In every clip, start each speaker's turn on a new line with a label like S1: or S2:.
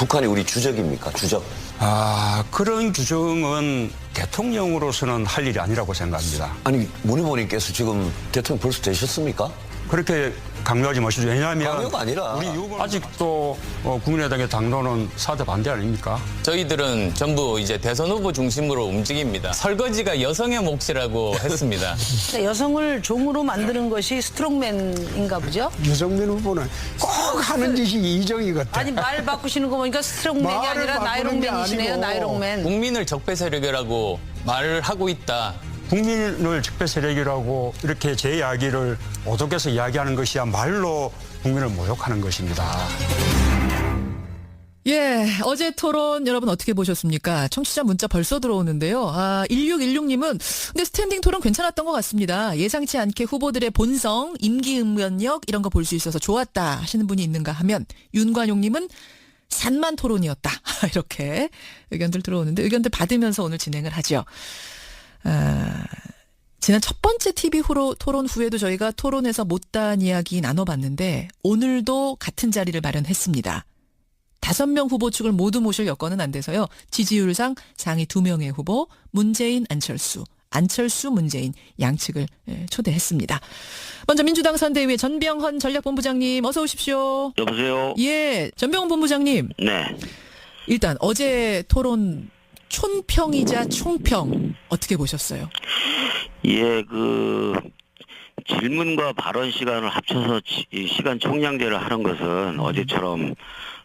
S1: 북한이 우리 주적입니까? 주적.
S2: 그런 규정은 대통령으로서는 할 일이 아니라고 생각합니다.
S1: 아니, 문 후보님께서 지금 대통령 벌써 되셨습니까?
S2: 그렇게 강요하지 마시죠. 왜냐하면
S1: 강요가 아니라
S2: 우리 아직도 국민의당의 당론은 4대 반대 아닙니까?
S3: 저희들은 전부 이제 대선 후보 중심으로 움직입니다. 설거지가 여성의 몫이라고 했습니다.
S4: 여성을 종으로 만드는 것이 스트롱맨인가 보죠?
S5: 유승민 후보는 꼭 하는 짓이 이정희 같아.
S4: 아니 말 바꾸시는 거 보니까 스트롱맨이
S5: 말을
S4: 아니라
S5: 바꾸는 게
S4: 나이롱맨이시네요.
S5: 아니고.
S4: 나이롱맨.
S3: 국민을 적폐 세력이라고 말을 하고 있다.
S2: 국민을 적폐 세력이라고 이렇게 제 이야기를 오독해서 이야기하는 것이야말로 국민을 모욕하는 것입니다.
S6: 예, 어제 토론 여러분 어떻게 보셨습니까? 청취자 문자 벌써 들어오는데요. 1616님은 근데 스탠딩 토론 괜찮았던 것 같습니다. 예상치 않게 후보들의 본성, 임기응변력 이런 거 볼 수 있어서 좋았다 하시는 분이 있는가 하면 윤관용님은 산만 토론이었다. 이렇게 의견들 들어오는데 의견들 받으면서 오늘 진행을 하죠. 지난 첫 번째 TV 토론 후에도 저희가 토론에서 못다한 이야기 나눠봤는데 오늘도 같은 자리를 마련했습니다. 5명 후보 측을 모두 모실 여건은 안 돼서요. 지지율상 상위 2명의 후보 문재인, 안철수, 문재인 양측을 초대했습니다. 먼저 민주당 선대위의 전병헌 전략본부장님 어서 오십시오.
S7: 여보세요?
S6: 예, 전병헌 본부장님.
S7: 네.
S6: 일단 어제 토론 촌평이자 총평 어떻게 보셨어요?
S7: 예, 질문과 발언 시간을 합쳐서 시간 총량제를 하는 것은 어제처럼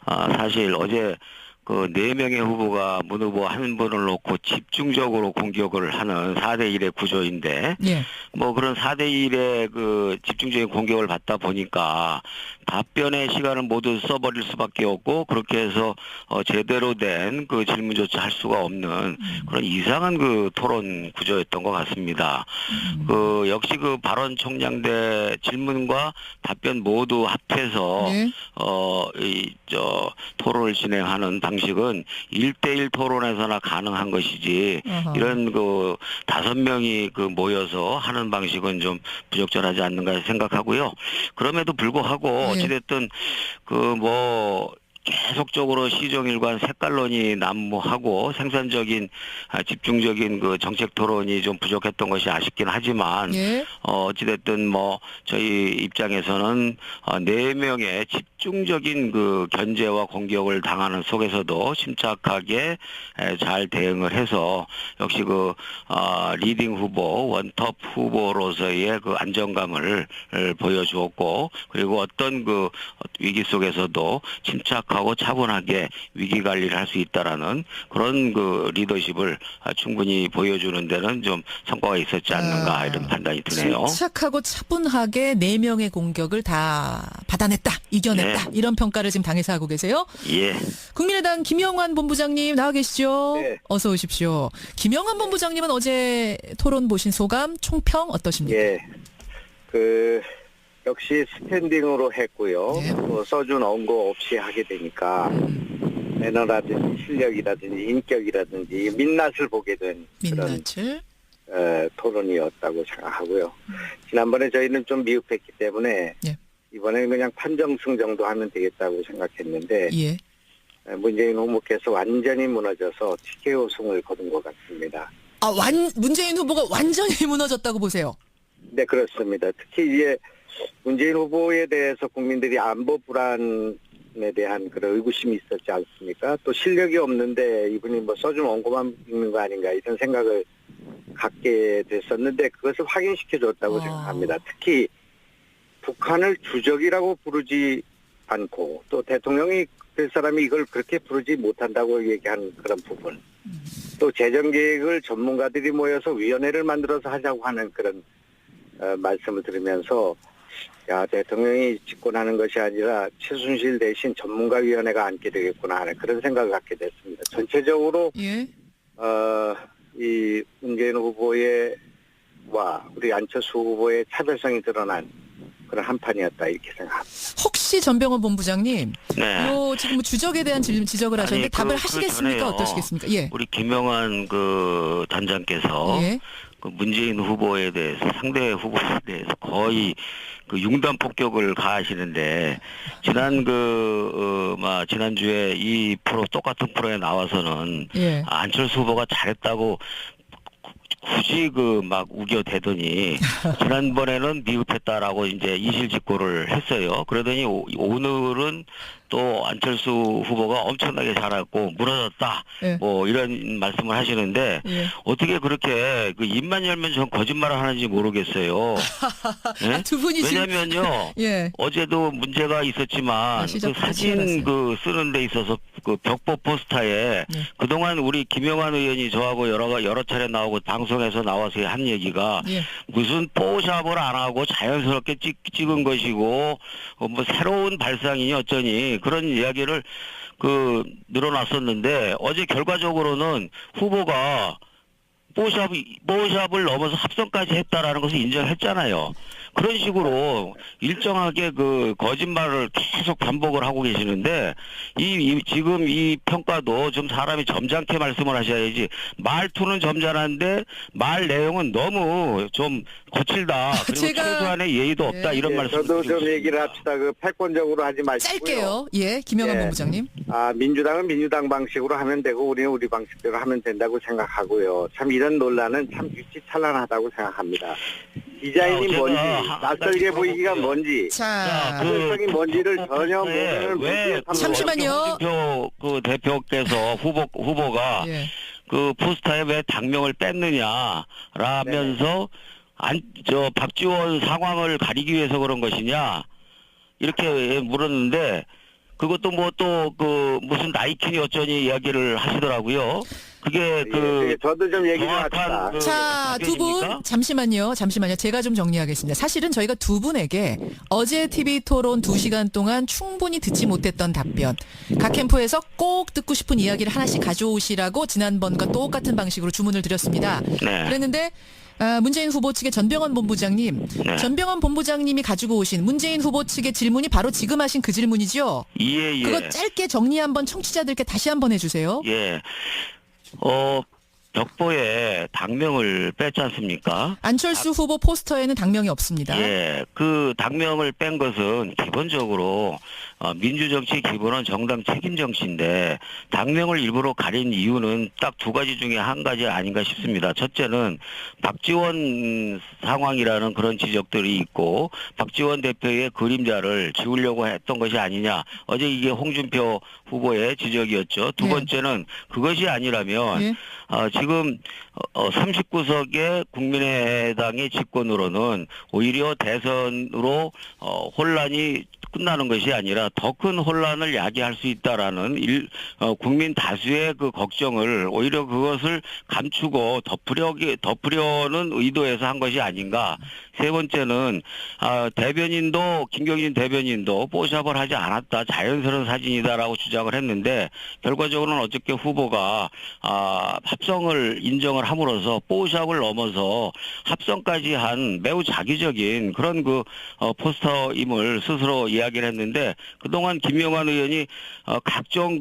S7: 사실 어제 4명의 후보가 문 후보 한 분을 놓고 집중적으로 공격을 하는 4대1의 구조인데,
S6: 예.
S7: 그런 4대1의 집중적인 공격을 받다 보니까 답변의 시간을 모두 써버릴 수밖에 없고, 그렇게 해서 제대로 된 질문조차 할 수가 없는 그런 이상한 토론 구조였던 것 같습니다. 역시 발언 총량대 질문과 답변 모두 합해서,
S6: 네.
S7: 토론을 진행하는 방식은 1대1 토론에서나 가능한 것이지,
S6: 어허.
S7: 이런 5명이 모여서 하는 방식은 좀 부적절하지 않는가 생각하고요. 그럼에도 불구하고
S6: 네.
S7: 어찌됐든 계속적으로 시종일관 색깔론이 난무하고 생산적인 집중적인 정책 토론이 좀 부족했던 것이 아쉽긴 하지만
S6: 예.
S7: 어찌됐든 저희 입장에서는 4명의 집중적인 견제와 공격을 당하는 속에서도 침착하게 잘 대응을 해서 역시 리딩 후보, 원톱 후보로서의 안정감을 보여주었고, 그리고 어떤 위기 속에서도 침착하고 차분하게 위기 관리를 할 수 있다라는 그런 리더십을 충분히 보여주는 데는 좀 성과가 있었지 않는가 이런 판단이 드네요.
S6: 침착하고 차분하게 4명의 공격을 다 받아냈다, 이겨냈다
S7: 네.
S6: 이런 평가를 지금 당에서 하고 계세요.
S7: 예.
S6: 국민의당 김영환 본부장님 나와 계시죠?
S8: 네.
S6: 어서 오십시오. 김영환 본부장님은 어제 토론 보신 소감, 총평 어떠십니까?
S8: 예. 역시 스탠딩으로 했고요.
S6: 네.
S8: 또 써준 언고 없이 하게 되니까 매너라든지 실력이라든지 인격이라든지 민낯을 보게 된 그런
S6: 민낯을.
S8: 토론이었다고 생각하고요. 지난번에 저희는 좀 미흡했기 때문에
S6: 예.
S8: 이번에는 그냥 판정승 정도 하면 되겠다고 생각했는데
S6: 예.
S8: 문재인 후보께서 완전히 무너져서 TKO 승을 거둔 것 같습니다.
S6: 문재인 후보가 완전히 무너졌다고 보세요.
S8: 네, 그렇습니다. 특히 이제 문재인 후보에 대해서 국민들이 안보 불안에 대한 그런 의구심이 있었지 않습니까? 또 실력이 없는데 이분이 써준 원고만 읽는 거 아닌가 이런 생각을 갖게 됐었는데 그것을 확인시켜줬다고 생각합니다. 특히 북한을 주적이라고 부르지 않고 또 대통령이 될 사람이 이걸 그렇게 부르지 못한다고 얘기한 그런 부분. 또 재정계획을 전문가들이 모여서 위원회를 만들어서 하자고 하는 그런 말씀을 들으면서 대통령이 집권하는 것이 아니라 최순실 대신 전문가위원회가 앉게 되겠구나 하는 그런 생각을 갖게 됐습니다. 전체적으로
S6: 예.
S8: 이 문재인 후보와 우리 안철수 후보의 차별성이 드러난 그런 한판이었다 이렇게 생각합니다.
S6: 혹시 전병헌 본부장님,
S7: 네.
S6: 지금 주적에 대한 지적을 하셨는데 답을 하시겠습니까?
S7: 전에요.
S6: 어떠시겠습니까? 예.
S7: 우리 김영환 단장께서
S6: 예.
S7: 그 문재인 후보에 대해서 상대 후보에 대해서 거의 그 융단 폭격을 가하시는데 지난주에 이 똑같은 프로에 나와서는
S6: 예.
S7: 안철수 후보가 잘했다고 굳이 막 우겨대더니 지난번에는 미흡했다라고 이제 이실직고를 했어요. 그러더니 오늘은 또 안철수 후보가 엄청나게 잘했고 무너졌다.
S6: 예.
S7: 뭐 이런 말씀을 하시는데
S6: 예.
S7: 어떻게 그렇게 그 입만 열면 전 거짓말을 하는지 모르겠어요. 예?
S6: 두 분이 지금
S7: 왜냐면요.
S6: 예.
S7: 어제도 문제가 있었지만 그
S6: 시작
S7: 사진
S6: 같이
S7: 그 쓰는 데 있어서 그 벽보 포스터에
S6: 네.
S7: 그동안 우리 김영환 의원이 저하고 여러 차례 나오고 방송에서 나와서 한 얘기가
S6: 예.
S7: 무슨 포샵을 안 하고 자연스럽게 찍은 것이고 뭐 새로운 발상이니 어쩌니 그런 이야기를 늘어났었는데 어제 결과적으로는 후보가 뽀샵을 넘어서 합성까지 했다라는 것을 인정했잖아요. 그런 식으로 일정하게 그 거짓말을 계속 반복을 하고 계시는데 지금 이 평가도 좀 사람이 점잖게 말씀을 하셔야지 말투는 점잖은데 말 내용은 너무 좀 거칠다. 그리고 최소한의 예의도 없다. 이런 말씀.
S8: 저도 좀 얘기를 합시다. 그 패권적으로 하지 마시고요.
S6: 짧게요. 예, 김영환
S8: 예.
S6: 본부장님.
S8: 민주당은 민주당 방식으로 하면 되고 우리는 우리 방식대로 하면 된다고 생각하고요. 참 이런 논란은 참 유치찬란하다고 생각합니다. 디자인이
S7: 자,
S8: 뭔지,
S7: 어제가
S8: 낯설게 보이기가 뭔지,
S6: 자,
S8: 사회성이 뭔지를 전혀 모르는
S7: 왜
S6: 잠시만요.
S7: 홍준표 그 대표께서 후보가
S6: 예.
S7: 그 포스터에 왜 당명을 뺐느냐라면서 박지원 상황을 가리기 위해서 그런 것이냐 이렇게 물었는데 그것도 뭐 또 무슨 나이키니 어쩌니 이야기를 하시더라고요. 그게
S8: 저도 좀 얘기 좀
S7: 정확한
S8: 합시다.
S6: 자, 두 분
S7: 답변입니까?
S6: 잠시만요. 제가 좀 정리하겠습니다. 사실은 저희가 두 분에게 어제 TV 토론 2시간 동안 충분히 듣지 못했던 답변, 각 캠프에서 꼭 듣고 싶은 이야기를 하나씩 가져오시라고 지난번과 똑같은 방식으로 주문을 드렸습니다.
S7: 네.
S6: 그랬는데 문재인 후보 측의 전병헌 본부장님,
S7: 네.
S6: 전병헌 본부장님이 가지고 오신 문재인 후보 측의 질문이 바로 지금 하신 그 질문이죠?
S7: 예.
S6: 그거 짧게 정리 한번 청취자들께 다시 한번 해주세요.
S7: 예. 벽보에 당명을 뺐지 않습니까?
S6: 안철수 후보 포스터에는 당명이 없습니다.
S7: 예, 그 당명을 뺀 것은 기본적으로 민주정치 기본은 정당 책임 정치인데 당명을 일부러 가린 이유는 딱 두 가지 중에 한 가지 아닌가 싶습니다. 첫째는 박지원 상황이라는 그런 지적들이 있고 박지원 대표의 그림자를 지우려고 했던 것이 아니냐. 어제 이게 홍준표 후보의 지적이었죠. 두
S6: 네.
S7: 번째는 그것이 아니라면
S6: 예.
S7: 지금 39석의 국민의당의 집권으로는 오히려 대선으로 혼란이 끝나는 것이 아니라 더 큰 혼란을 야기할 수 있다라는 국민 다수의 그 걱정을 오히려 그것을 감추고 덮으려는 의도에서 한 것이 아닌가. 세 번째는 김경진 대변인도 뽀샵을 하지 않았다. 자연스러운 사진이다라고 주장을 했는데 결과적으로는 어저께 후보가 합성을 인정을 함으로써 뽀샵을 넘어서 합성까지 한 매우 자기적인 그런 포스터임을 스스로 이야기를 했는데 그동안 김영환 의원이 각종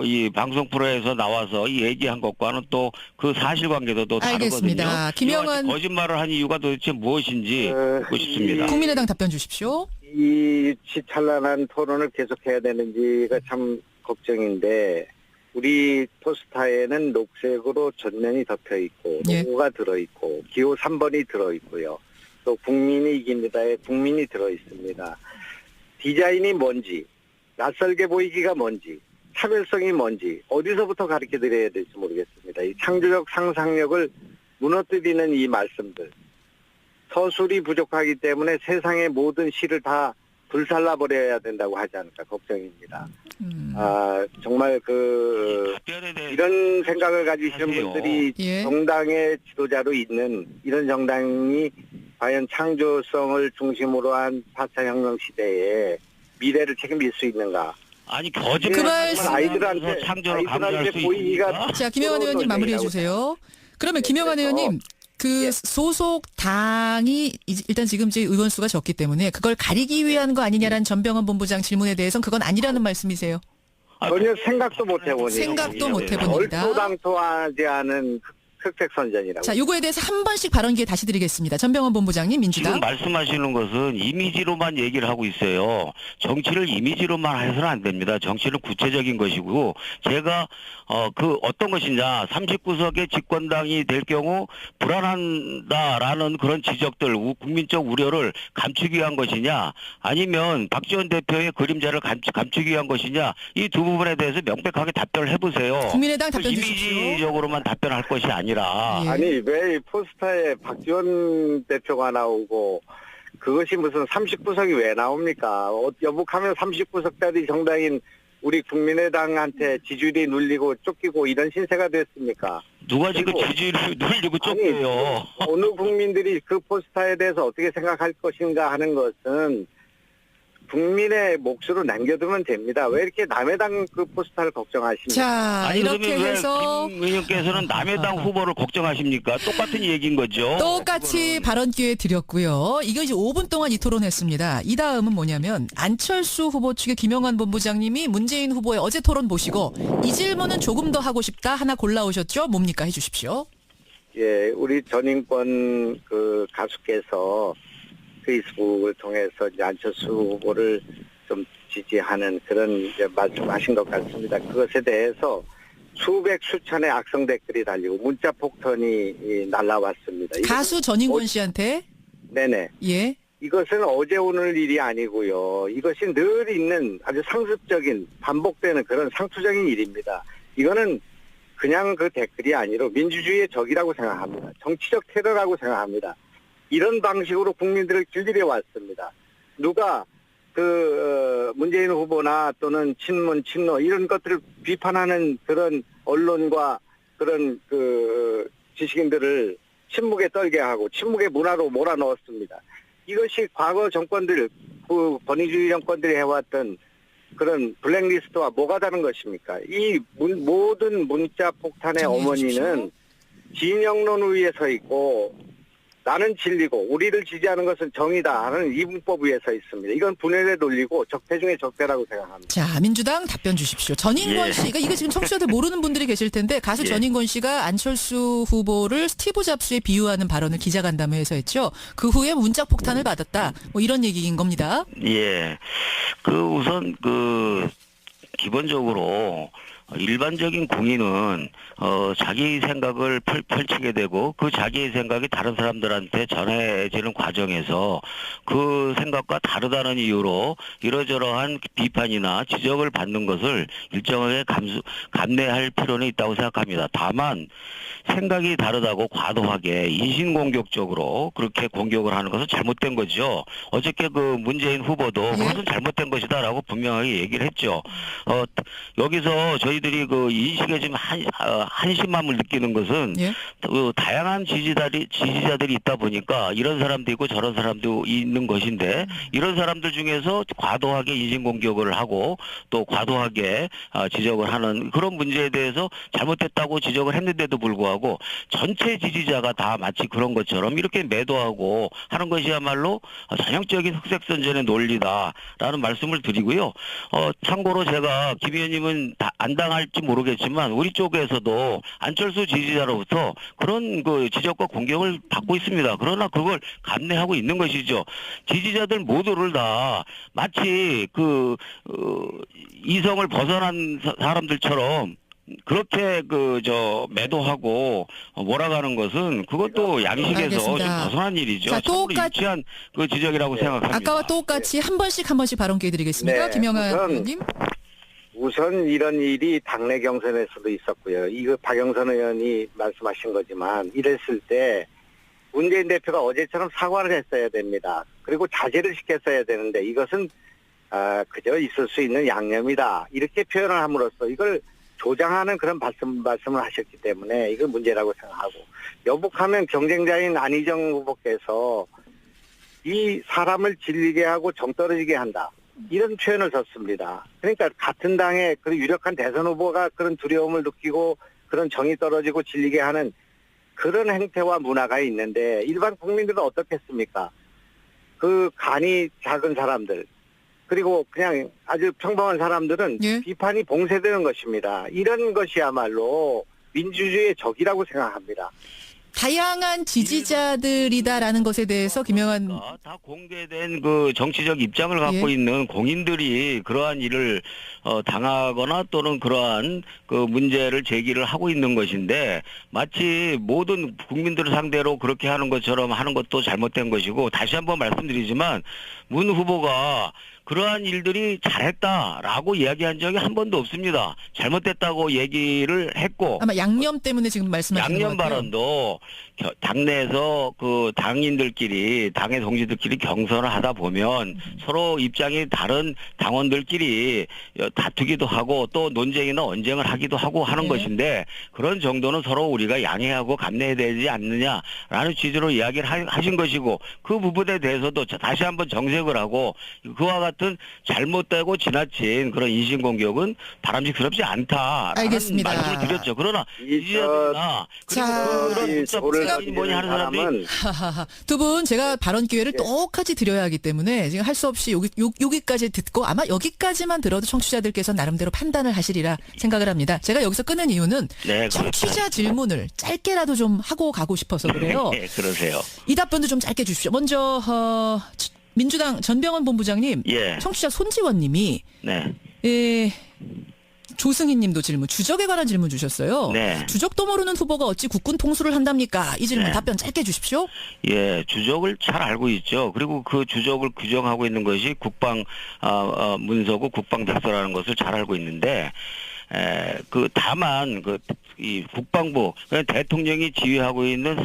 S7: 이 방송 프로에서 나와서 이 얘기한 것과는 또 그 사실관계도 또
S6: 알겠습니다.
S7: 다르거든요.
S6: 김영환
S7: 거짓말을 한 이유가 도대체 무엇인지 묻고 싶습니다.
S6: 국민의당 답변 주십시오.
S8: 이 유치찬란한 토론을 계속해야 되는지가 참 걱정인데 우리 포스터에는 녹색으로 전면이 덮여 있고
S6: 예.
S8: 로고가 들어 있고 기호 3번이 들어 있고요. 또 국민이 이깁니다에 국민이 들어 있습니다. 디자인이 뭔지, 낯설게 보이기가 뭔지, 차별성이 뭔지 어디서부터 가르쳐 드려야 될지 모르겠습니다. 이 창조적 상상력을 무너뜨리는 이 말씀들. 서술이 부족하기 때문에 세상의 모든 시를 다 불살라버려야 된다고 하지 않을까 걱정입니다. 정말 이런 생각을 가지시는
S7: 하세요.
S8: 분들이
S6: 예.
S8: 정당의 지도자로 있는 이런 정당이 과연 창조성을 중심으로 한 4차 혁명 시대에 미래를 책임질 수 있는가?
S7: 아니
S6: 그
S7: 거짓말
S8: 아이들한테
S7: 창조를 강조할 수
S8: 보이기가
S7: 있습니까?
S6: 자, 김영환 의원님 마무리해 주세요. 그러면 김영환 의원님, 소속 당이 일단 지금 제 의원 수가 적기 때문에 그걸 가리기 위한 거 아니냐라는 전병헌 본부장 질문에 대해서는 그건 아니라는 말씀이세요?
S8: 전혀 생각도 못 해보니
S6: 생각도 못 해봅니다.
S8: 얼토당토하지 않은 흑색 선전이라고.
S6: 자, 요거에 대해서 한 번씩 발언 기회 다시 드리겠습니다. 전병헌 본부장님, 민주당.
S7: 지금 말씀하시는 것은 이미지로만 얘기를 하고 있어요. 정치를 이미지로만 해서는 안 됩니다. 정치는 구체적인 것이고 제가 그 어떤 것이냐 39석의 집권당이 될 경우 불안한다라는 그런 지적들 국민적 우려를 감추기 위한 것이냐 아니면 박지원 대표의 그림자를 감추기 위한 것이냐 이 두 부분에 대해서 명백하게 답변을 해보세요.
S6: 국민의당 답변 주십시오.
S7: 이미지적으로만 답변할 것이 아니라
S6: 예.
S8: 아니 왜 이 포스터에 박지원 대표가 나오고 그것이 무슨 39석이 왜 나옵니까? 여북하면 39석짜리 정당인 우리 국민의당한테 지지율이 눌리고 쫓기고 이런 신세가 됐습니까?
S7: 누가 지금
S8: 그리고-
S7: 지지율을 늘리고 쫓겨요.
S8: 어느 국민들이 그 포스터에 대해서 어떻게 생각할 것인가 하는 것은 국민의 몫으로 남겨두면 됩니다. 왜 이렇게 남의 당 그 포스터를 걱정하십니까?
S6: 자,
S7: 아니
S6: 이렇게
S7: 그러면
S6: 해서
S7: 왜 김 의원께서는 남의 당 후보를 걱정하십니까? 똑같은 얘기인 거죠.
S6: 똑같이 발언 기회 드렸고요. 이거 이제 5분 동안 이 토론했습니다. 이 다음은 뭐냐면 안철수 후보 측의 김영환 본부장님이 문재인 후보의 어제 토론 보시고 이 질문은 조금 더 하고 싶다 하나 골라오셨죠? 뭡니까? 해주십시오.
S8: 예, 우리 전인권 그 가수께서 페이스북을 통해서 이제 안철수 후보를 좀 지지하는 그런 이제 말씀하신 것 같습니다. 그것에 대해서 수백 수천의 악성 댓글이 달리고 문자 폭탄이 날라왔습니다.
S6: 가수 전인권 씨한테
S8: 네네.
S6: 예.
S8: 이것은 어제 오늘 일이 아니고요. 이것이 늘 있는 아주 상습적인 반복되는 그런 상투적인 일입니다. 이거는 그냥 그 댓글이 아니라 민주주의의 적이라고 생각합니다. 정치적 테러라고 생각합니다. 이런 방식으로 국민들을 길들여 왔습니다. 누가 문재인 후보나 또는 친문, 친노 이런 것들을 비판하는 그런 언론과 그런 지식인들을 침묵에 떨게 하고 침묵의 문화로 몰아넣었습니다. 이것이 과거 정권들, 권위주의 정권들이 해왔던 그런 블랙리스트와 뭐가 다른 것입니까? 이 모든 문자 폭탄의 어머니는 진영론 위에 서 있고 나는 진리고 우리를 지지하는 것은 정의다 하는 이분법 위에 서 있습니다. 이건 분열에 돌리고 적폐 중에 적폐라고 생각합니다.
S6: 자, 민주당 답변 주십시오. 전인권
S7: 예.
S6: 씨가 이거 지금 청취자들 모르는 분들이 계실 텐데 가수
S7: 예.
S6: 전인권 씨가 안철수 후보를 스티브 잡스에 비유하는 발언을 기자간담회에서 했죠. 그 후에 문자 폭탄을 받았다. 뭐 이런 얘기인 겁니다.
S7: 예. 우선 기본적으로 일반적인 국민은 자기 생각을 펼치게 되고 그 자기의 생각이 다른 사람들한테 전해지는 과정에서 그 생각과 다르다는 이유로 이러저러한 비판이나 지적을 받는 것을 일정하게 감내할 필요는 있다고 생각합니다. 다만 생각이 다르다고 과도하게 인신공격적으로 그렇게 공격을 하는 것은 잘못된 거죠. 어저께 문재인 후보도 그것은 잘못된 것이다라고 분명하게 얘기를 했죠. 여기서 저희들이 인식에 좀 한심함을 느끼는 것은
S6: 예.
S7: 다양한 지지자들이 있다 보니까 이런 사람도 있고 저런 사람도 있는 것인데 이런 사람들 중에서 과도하게 인신공격을 하고 또 과도하게 지적을 하는 그런 문제에 대해서 잘못됐다고 지적을 했는데도 불구하고 전체 지지자가 다 마치 그런 것처럼 이렇게 매도하고 하는 것이야말로 전형적인 흑색선전의 논리다라는 말씀을 드리고요. 참고로 제가 김 의원님은 안 당할지 모르겠지만 우리 쪽에서도 안철수 지지자로부터 그런 지적과 공격을 받고 있습니다. 그러나 그걸 감내하고 있는 것이죠. 지지자들 모두를 다 마치 이성을 벗어난 사람들처럼 그렇게 매도하고 몰아가는 것은 그것도 양식에서 좀
S6: 알겠습니다.
S7: 벗어난 일이죠.
S6: 자,
S7: 참으로 유치한 지적이라고 생각합니다.
S6: 아까와 똑같이 한 번씩 발언 기회 드리겠습니다.
S8: 네,
S6: 김영환 의원님.
S8: 우선 이런 일이 당내 경선에서도 있었고요. 이거 박영선 의원이 말씀하신 거지만 이랬을 때 문재인 대표가 어제처럼 사과를 했어야 됩니다. 그리고 자제를 시켰어야 되는데 이것은 그저 있을 수 있는 양념이다. 이렇게 표현을 함으로써 이걸 조장하는 그런 말씀을 하셨기 때문에 이건 문제라고 생각하고 여북하면 경쟁자인 안희정 후보께서 이 사람을 질리게 하고 정 떨어지게 한다. 이런 표현을 썼습니다. 그러니까 같은 당의 그 유력한 대선 후보가 그런 두려움을 느끼고 그런 정이 떨어지고 질리게 하는 그런 행태와 문화가 있는데 일반 국민들은 어떻겠습니까? 간이 작은 사람들 그리고 그냥 아주 평범한 사람들은
S6: 예.
S8: 비판이 봉쇄되는 것입니다. 이런 것이야말로 민주주의의 적이라고 생각합니다.
S6: 다양한 지지자들이다라는 것에 대해서 김영환
S7: 다 공개된 그 정치적 입장을 갖고
S6: 예.
S7: 있는 공인들이 그러한 일을 당하거나 또는 그러한 그 문제를 제기를 하고 있는 것인데 마치 모든 국민들을 상대로 그렇게 하는 것처럼 하는 것도 잘못된 것이고 다시 한번 말씀드리지만 문 후보가 그러한 일들이 잘했다라고 이야기한 적이 한 번도 없습니다. 잘못됐다고 얘기를 했고
S6: 아마 양념 때문에 지금 말씀하시는 것
S7: 양념
S6: 같아요.
S7: 발언도 당내에서 그 당인들끼리 당의 동지들끼리 경선을 하다 보면 서로 입장이 다른 당원들끼리 다투기도 하고 또 논쟁이나 언쟁을 하기도 하고 하는
S6: 네.
S7: 것인데 그런 정도는 서로 우리가 양해하고 감내해야 되지 않느냐라는 취지로 이야기를 하신 것이고 그 부분에 대해서도 다시 한번 정색을 하고 그와 같은 잘못되고 지나친 그런 인신공격은 바람직스럽지 않다라는
S6: 알겠습니다.
S7: 말씀을 드렸죠. 그러나
S8: 이
S7: 지지자들이나
S6: 자,
S8: 이 저를
S7: 뭐니 하는 사람들이
S6: 하하하. 두 분 제가 발언 기회를 똑같이 드려야 하기 때문에 지금 할 수 없이 여기까지 듣고 아마 여기까지만 들어도 청취자들께서 나름대로 판단을 하시리라 생각을 합니다. 제가 여기서 끊은 이유는
S7: 네,
S6: 청취자 질문을 짧게라도 좀 하고 가고 싶어서 그래요.
S7: 네, 그러세요.
S6: 이 답변도 좀 짧게 주십시오. 먼저 민주당 전병헌 본부장님,
S7: 예.
S6: 청취자 손지원님이
S7: 네.
S6: 조승희님도 질문, 주적에 관한 질문 주셨어요.
S7: 네.
S6: 주적도 모르는 후보가 어찌 국군 통수를 한답니까? 이 질문
S7: 네.
S6: 답변 짧게 주십시오.
S7: 예, 주적을 잘 알고 있죠. 그리고 그 주적을 규정하고 있는 것이 국방 문서고 국방 백서라는 것을 잘 알고 있는데 다만 이 국방부 그냥 대통령이 지휘하고 있는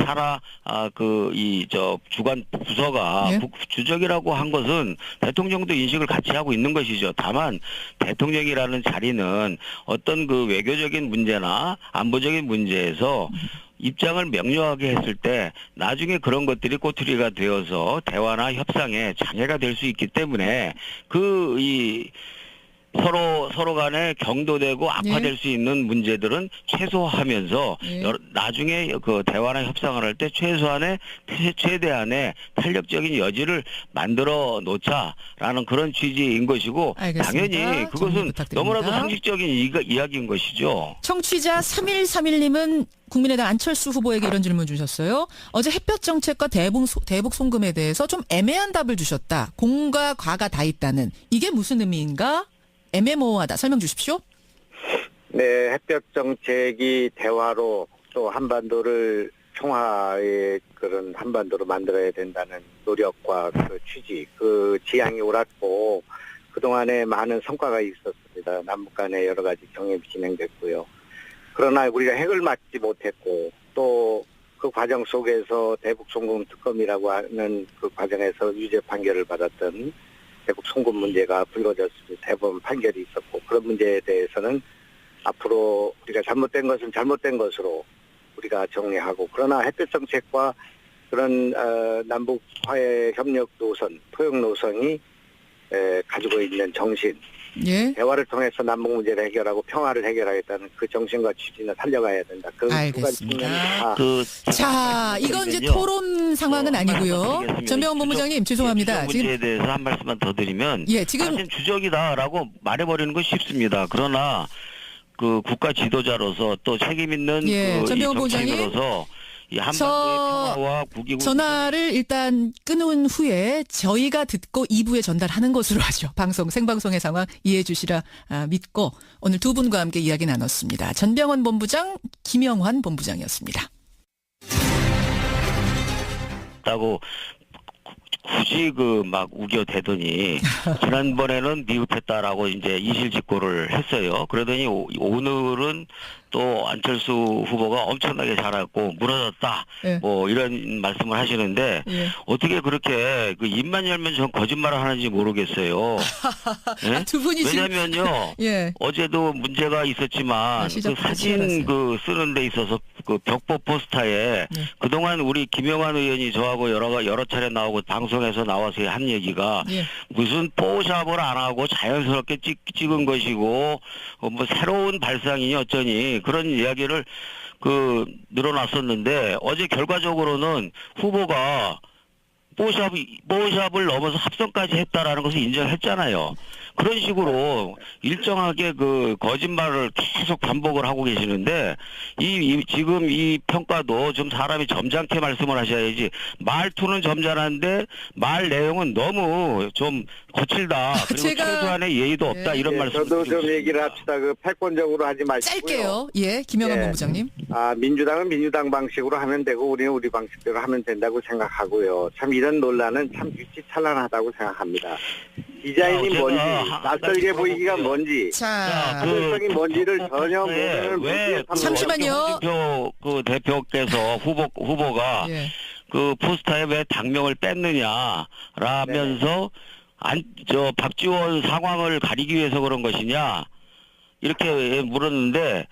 S7: 주관 부서가
S6: 예.
S7: 주적이라고 한 것은 대통령도 인식을 같이 하고 있는 것이죠. 다만 대통령이라는 자리는 어떤 그 외교적인 문제나 안보적인 문제에서 입장을 명료하게 했을 때 나중에 그런 것들이 꼬투리가 되어서 대화나 협상에 장애가 될 수 있기 때문에 서로 간에 경도되고 악화될 수 있는 문제들은 최소화하면서
S6: 예.
S7: 나중에 그 대화나 협상을 할 때 최대한의 탄력적인 여지를 만들어 놓자라는 그런 취지인 것이고
S6: 알겠습니다.
S7: 당연히
S6: 정리
S7: 그것은
S6: 부탁드립니다.
S7: 너무나도 상식적인 이야기인 것이죠.
S6: 청취자 3131님은 국민의당 안철수 후보에게 이런 질문 주셨어요. 어제 햇볕 정책과 대북 송금에 대해서 좀 애매한 답을 주셨다. 공과 과가 다 있다는. 이게 무슨 의미인가? 애매모호하다. 설명 주십시오.
S8: 네, 햇볕 정책이 대화로 또 한반도를 평화의 그런 한반도로 만들어야 된다는 노력과 그 취지, 그 지향이 옳았고 그동안에 많은 성과가 있었습니다. 남북 간에 여러 가지 경협이 진행됐고요. 그러나 우리가 핵을 맞지 못했고 또 그 과정 속에서 대북 송금 특검이라고 하는 그 과정에서 유죄 판결을 받았던 대북 송금 문제가 불거졌습니다. 대법원 판결이 있었고 그런 문제에 대해서는 앞으로 우리가 잘못된 것은 잘못된 것으로 우리가 정리하고 그러나 햇볕 정책과 그런 남북 화해 협력 노선, 토역 노선이 가지고 있는 정신,
S6: 예.
S8: 대화를 통해서 남북 문제를 해결하고 평화를 해결하겠다는 그 정신과 취지는 살려가야 된다. 그 두 가지
S6: 알겠습니다.
S8: 측면이 다
S6: 자, 이건 이제 토론 상황은 아니고요. 전병헌 본부장님 죄송합니다.
S7: 주적 문제에
S6: 지금
S7: 대해서 한 말씀만 더 드리면
S6: 예, 지금
S7: 사실 주적이다라고 말해버리는 건 쉽습니다. 그러나 그 국가 지도자로서 또 책임 있는
S6: 예,
S7: 그
S6: 전병헌 본부장님.
S7: 정치인으로서 이 한반도의 평화와 국익을
S6: 전화를 일단 끊은 후에 저희가 듣고 2부에 전달하는 것으로 하죠. 생방송의 상황 이해해 주시라 믿고 오늘 두 분과 함께 이야기 나눴습니다. 전병헌 본부장, 김영환 본부장이었습니다.
S7: 다고 굳이 막 우겨대더니 지난번에는 미흡했다라고 이제 이실직고를 했어요. 그러더니 오늘은 또 안철수 후보가 엄청나게 잘했고 무너졌다.
S6: 예.
S7: 뭐 이런 말씀을 하시는데
S6: 예.
S7: 어떻게 그렇게 그 입만 열면 전 거짓말을 하는지 모르겠어요. 예?
S6: 두 분이
S7: 왜냐면요.
S6: 예.
S7: 어제도 문제가 있었지만 그 사진 쓰는 데 있어서 그 벽보 포스터에
S6: 네.
S7: 그동안 우리 김영환 의원이 저하고 여러 차례 나오고 방송에서 나와서 한 얘기가
S6: 예.
S7: 무슨 포샵을 안 하고 자연스럽게 찍은 것이고 뭐 새로운 발상이니 어쩌니 그런 이야기를 늘어났었는데 어제 결과적으로는 후보가 뽀샵을 넘어서 합성까지 했다라는 것을 인정했잖아요. 그런 식으로 일정하게 그 거짓말을 계속 반복을 하고 계시는데 지금 이 평가도 좀 사람이 점잖게 말씀을 하셔야지 말투는 점잖은데 말 내용은 너무 좀 거칠다. 그리고
S6: 제가-
S7: 최소한의 예의도 없다 이런
S8: 예,
S7: 말씀.
S8: 저도 좀 얘기를 합시다. 그 패권적으로 하지 마시고요.
S6: 짧게요. 예, 김영환
S8: 예.
S6: 본부장님.
S8: 민주당은 민주당 방식으로 하면 되고 우리는 우리 방식대로 하면 된다고 생각하고요. 참 이런 논란은 참 유치찬란하다고 생각합니다. 디자인이
S7: 제가
S8: 뭔지,
S7: 한
S8: 낯설게
S7: 가지
S8: 보이기가
S7: 물어볼게요.
S8: 뭔지,
S6: 자,
S8: 사실적인 뭔지를 전혀 모르는
S7: 왜
S6: 잠시만요.
S7: 홍준표 그 대표께서 후보가
S6: 예.
S7: 그 포스터에 왜 당명을 뺐느냐라면서 박지원 상황을 가리기 위해서 그런 것이냐 이렇게 물었는데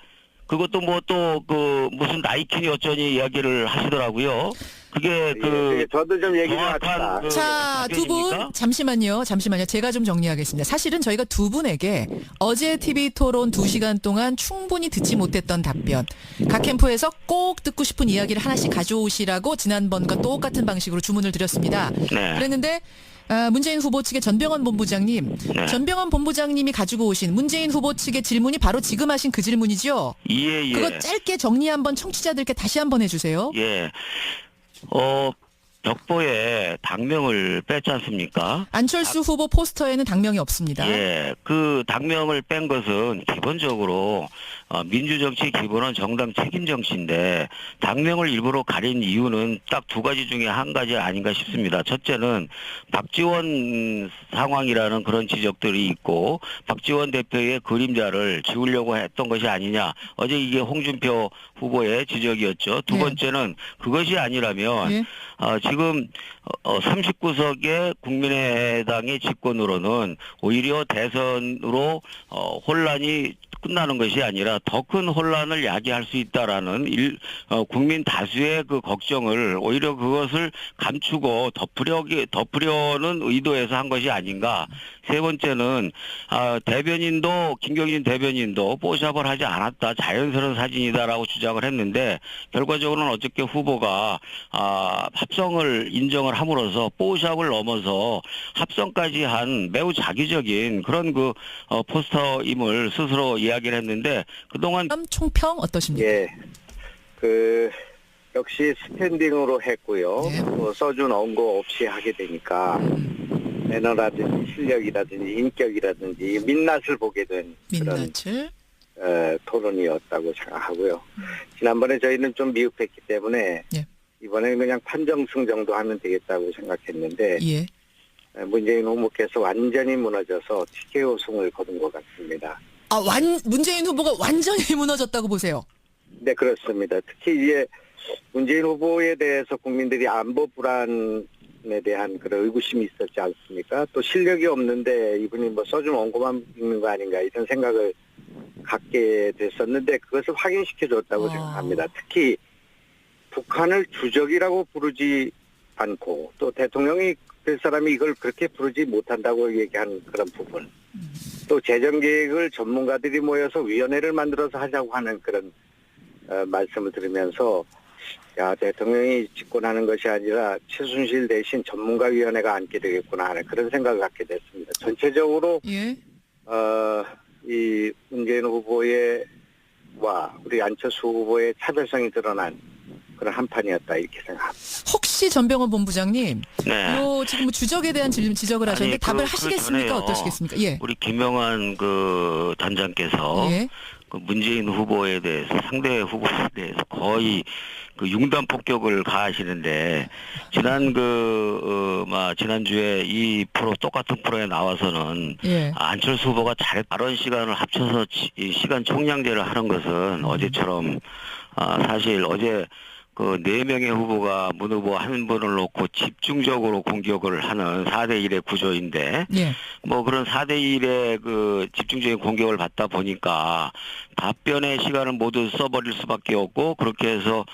S7: 그것도 뭐 또 그 무슨 나이키니 어쩌니 이야기를 하시더라고요. 그게 그
S8: 저도 좀 얘기 좀
S7: 정확한
S8: 합시다.
S7: 그
S6: 자, 두 분
S7: 답변입니까?
S6: 잠시만요. 제가 좀 정리하겠습니다. 사실은 저희가 두 분에게 어제 TV 토론 2시간 동안 충분히 듣지 못했던 답변, 각 캠프에서 꼭 듣고 싶은 이야기를 하나씩 가져오시라고 지난번과 똑같은 방식으로 주문을 드렸습니다.
S7: 네.
S6: 그랬는데 문재인 후보 측의 전병헌 본부장님,
S7: 네.
S6: 전병헌 본부장님이 가지고 오신 문재인 후보 측의 질문이 바로 지금 하신 그 질문이죠?
S7: 예.
S6: 그거 짧게 정리 한번 청취자들께 다시 한번 해주세요.
S7: 예. 벽보에 당명을 뺐지 않습니까?
S6: 안철수 후보 포스터에는 당명이 없습니다.
S7: 예, 그 당명을 뺀 것은 기본적으로 민주정치 기본은 정당 책임 정치인데 당명을 일부러 가린 이유는 딱 두 가지 중에 한 가지 아닌가 싶습니다. 첫째는 박지원 상황이라는 그런 지적들이 있고 박지원 대표의 그림자를 지우려고 했던 것이 아니냐. 어제 이게 홍준표 후보의 지적이었죠. 두
S6: 예.
S7: 번째는 그것이 아니라면
S6: 예.
S7: 지금 39석의 국민의당의 집권으로는 오히려 대선으로 혼란이 끝나는 것이 아니라 더 큰 혼란을 야기할 수 있다라는 국민 다수의 그 걱정을 오히려 그것을 감추고 덮으려는 의도에서 한 것이 아닌가. 세 번째는 대변인도 김경진 대변인도 뽀샵을 하지 않았다. 자연스러운 사진이다라고 주장을 했는데 결과적으로는 어저께 후보가 합성을 인정을 함으로써 뽀샵을 넘어서 합성까지 한 매우 자기적인 그런 그 포스터임을 스스로 이야기를 했는데 그동안
S6: 총평 어떠십니까?
S8: 예. 역시 스탠딩으로 했고요.
S6: 네.
S8: 써준 언고 없이 하게 되니까 매너라든지 실력이라든지 인격이라든지 민낯을 보게 된 그런
S6: 민낯을.
S8: 토론이었다고 생각하고요. 지난번에 저희는 좀 미흡했기 때문에
S6: 예.
S8: 이번에는 그냥 판정승 정도 하면 되겠다고 생각했는데
S6: 예.
S8: 문재인 후보께서 완전히 무너져서 TKO 승을 거둔 것 같습니다.
S6: 문재인 후보가 완전히 무너졌다고 보세요.
S8: 네, 그렇습니다. 특히 이제 문재인 후보에 대해서 국민들이 안보 불안에 대한 그런 의구심이 있었지 않습니까? 또 실력이 없는데 이분이 뭐 써준 원고만 읽는 거 아닌가 이런 생각을 갖게 됐었는데 그것을 확인시켜줬다고 생각합니다. 특히 북한을 주적이라고 부르지 않고 또 대통령이 될 사람이 이걸 그렇게 부르지 못한다고 얘기한 그런 부분. 또 재정계획을 전문가들이 모여서 위원회를 만들어서 하자고 하는 그런 말씀을 들으면서 대통령이 집권하는 것이 아니라 최순실 대신 전문가위원회가 앉게 되겠구나 하는 그런 생각을 갖게 됐습니다. 전체적으로
S6: 예.
S8: 이 문재인 후보와 우리 안철수 후보의 차별성이 드러난 그런 한판이었다 이렇게 생각합니다.
S6: 혹시 전병헌 본부장님,
S7: 네.
S6: 지금 주적에 대한 지적을 하셨는데 답을
S7: 그
S6: 하시겠습니까?
S7: 전에요.
S6: 어떠시겠습니까? 예.
S7: 우리 김영환 그 단장께서
S6: 예.
S7: 그 문재인 후보에 대해서 상대 후보에 대해서 거의 그 융단 폭격을 가하시는데 지난주에 이 똑같은 프로에 나와서는
S6: 예.
S7: 안철수 후보가 발언 시간을 합쳐서 시간 총량제를 하는 것은 어제처럼 사실 어제 그 4명의 후보가 문 후보 한 분을 놓고 집중적으로 공격을 하는 4대1의 구조인데
S6: 예.
S7: 뭐 그런 4대1의 그 집중 집중적인 공격을 받다 보니까 답변의 시간을 모두 써버릴 수밖에 없고 그렇게 해서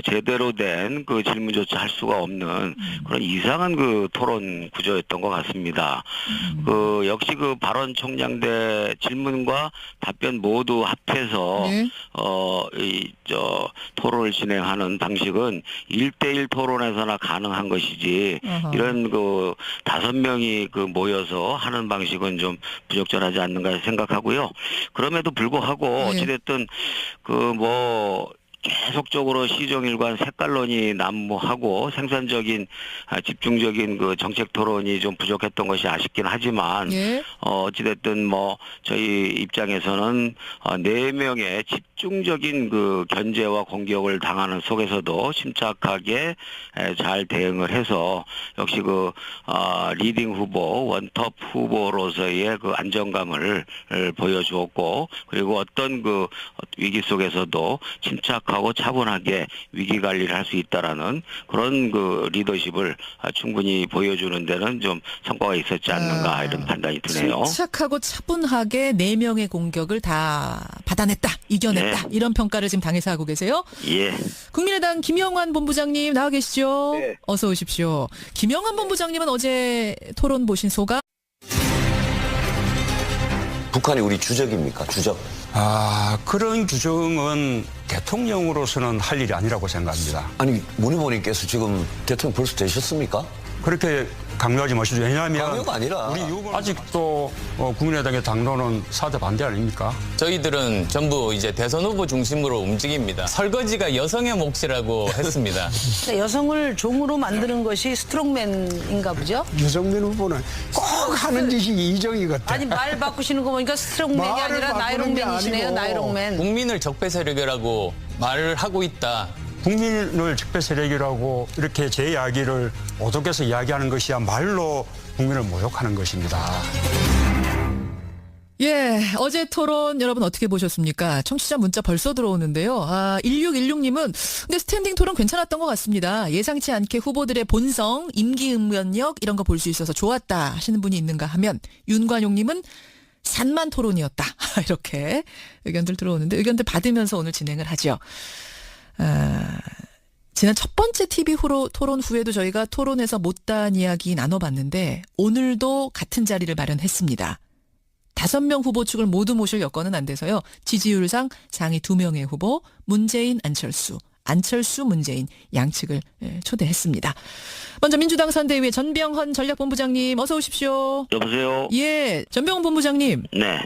S7: 제대로 된 그 질문조차 할 수가 없는 그런 이상한 그 토론 구조였던 것 같습니다. 그 역시 그 발언 총량대 질문과 답변 모두 합해서
S6: 네.
S7: 토론을 진행하는 방식은 1대1 토론에서나 가능한 것이지
S6: 어허.
S7: 이런 그 5명이 그 모여서 하는 방식은 좀 부적절하지 않는가 생각하고요. 그럼에도 불구하고
S6: 네.
S7: 어찌됐든 그 계속적으로 시종일관 색깔론이 난무하고 생산적인 집중적인 그 정책 토론이 좀 부족했던 것이 아쉽긴 하지만
S6: 예.
S7: 어찌됐든 저희 입장에서는 4명의 집중적인 그 견제와 공격을 당하는 속에서도 침착하게 잘 대응을 해서 역시 그 리딩 후보, 원톱 후보로서의 그 안정감을 보여주었고 그리고 어떤 그 위기 속에서도 침착하고 차분하게 위기 관리를 할 수 있다라는 그런 그 리더십을 충분히 보여주는 데는 좀 성과가 있었지 않는가 이런 판단이 드네요.
S6: 침착하고 차분하게 4명의 공격을 다 받아냈다, 이겨냈다
S7: 네.
S6: 이런 평가를 지금 당에서 하고 계세요.
S7: 예.
S6: 국민의당 김영환 본부장님 나와 계시죠?
S8: 네.
S6: 어서 오십시오. 김영환 본부장님은 어제 토론 보신 소감?
S1: 북한이 우리 주적입니까? 주적.
S2: 그런 규정은 대통령으로서는 할 일이 아니라고 생각합니다.
S1: 아니, 문 후보님께서 지금 대통령 벌써 되셨습니까?
S2: 그렇게 강요하지 마시죠. 왜냐하면
S1: 강요가 아니라.
S2: 우리 아직도 국민의당의 당론은 사드 반대 아닙니까?
S3: 저희들은 전부 이제 대선 후보 중심으로 움직입니다. 설거지가 여성의 몫이라고 했습니다.
S4: 그러니까 여성을 종으로 만드는 것이 스트롱맨인가 보죠?
S5: 유승민 후보는 꼭 하는 짓이 이정희 같아.
S4: 아니 말 바꾸시는 거 보니까 스트롱맨이
S5: 말을
S4: 아니라
S5: 바꾸는 게
S4: 나이롱맨이시네요.
S5: 아니고.
S4: 나이롱맨.
S3: 국민을 적폐 세력이라고 말을 하고 있다.
S2: 국민을 적폐 세력이라고 이렇게 제 이야기를 오독해서 이야기하는 것이야말로 국민을 모욕하는 것입니다.
S6: 예, 어제 토론 여러분 어떻게 보셨습니까? 청취자 문자 벌써 들어오는데요. 1616님은 근데 스탠딩 토론 괜찮았던 것 같습니다. 예상치 않게 후보들의 본성, 임기응변력 이런 거 볼 수 있어서 좋았다 하시는 분이 있는가 하면 윤관용님은 산만 토론이었다. 이렇게 의견들 들어오는데 의견들 받으면서 오늘 진행을 하죠. 지난 첫 번째 TV 토론 후에도 저희가 토론에서 못다한 이야기 나눠봤는데 오늘도 같은 자리를 마련했습니다. 5명 후보 측을 모두 모실 여건은 안 돼서요. 지지율상 상위 2명의 후보 문재인, 안철수, 문재인 양측을 초대했습니다. 먼저 민주당 선대위의 전병헌 전략본부장님 어서 오십시오.
S7: 여보세요?
S6: 예, 전병헌 본부장님.
S7: 네.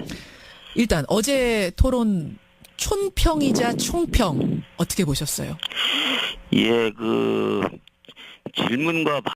S6: 일단 어제 토론 촌평이자 총평 어떻게 보셨어요?
S7: 예, 그 질문과